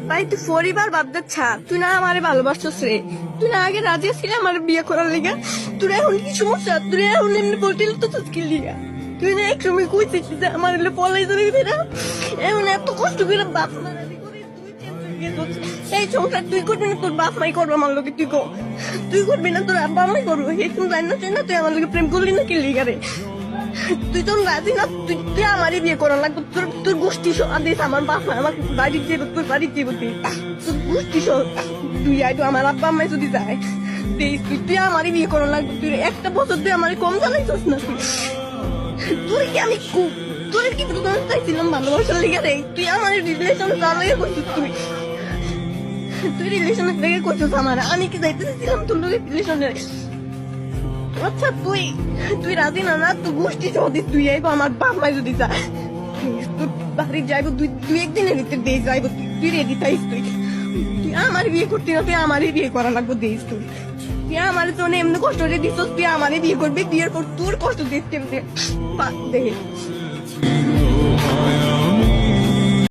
ভাই তুই পরিবার বাদ দে ছাড়, তুই না আমারে ভালোবাসছিস রে, তুই না আগে রাজি ছিলি আমার বিয়ে করার লিগা, তোর এখন কি সমস্যা? তুই এখন এমনি বলছিল তো কি লিগা? তুই না এক সময় কইছিস যে আমার এলে পলাই যাবে না, এখন এত কষ্ট করে বাপ মারানি করে এই সংসার তুই করবি না, তোর বাপ মাই করবো আমার লোকে, তুই করবি না, তোর আব্বা মাই করবো। এখন জানি না তুই আমার লোকে প্রেম করলি না কি লিগা রে? তুই তো রাজি না, তুই আমারই বিয়ে করা লাগবে, তোর গোষ্ঠী আদেশ আমার বাপ মা আমাকে বাড়ি দিয়ে তোর বাড়ি দিয়ে তোর গোষ্ঠী তুই আয়, আমার আব্বা আম্মাই যদি যায় তুই আমারই বিয়ে করা লাগবে। তুই একটা বছর তুই আমার কম জানাইছিস না, তুই কি আমি তোর কি চাইছিলাম ভালোবাসার লিগে রে? তুই আমার রিলেশন তার লেগে করছিস, তুই রিলেশনের লেগে করছিস আমার, আমি কি যাইতেছিলাম তোর লোকের রিলেশনের? আচ্ছা তুই রাজি না না, তুই গোষ্ঠী যদি তুই আইবো আমার বাপ মাই যদি যায় তোর বাড়ি যাইবো, তুই একদিনের ভিতরে দিয়ে যাইবো, তুই রেডি থাইস? তুই আমার বিয়ে করতে না, তুই আমারই বিয়ে করা লাগবো দিস, তুই আমার জন্য এমনি কষ্ট রে দিস, তুই আমারই বিয়ে করবি, বিয়ের পর তোর কষ্ট দেখতে দেখে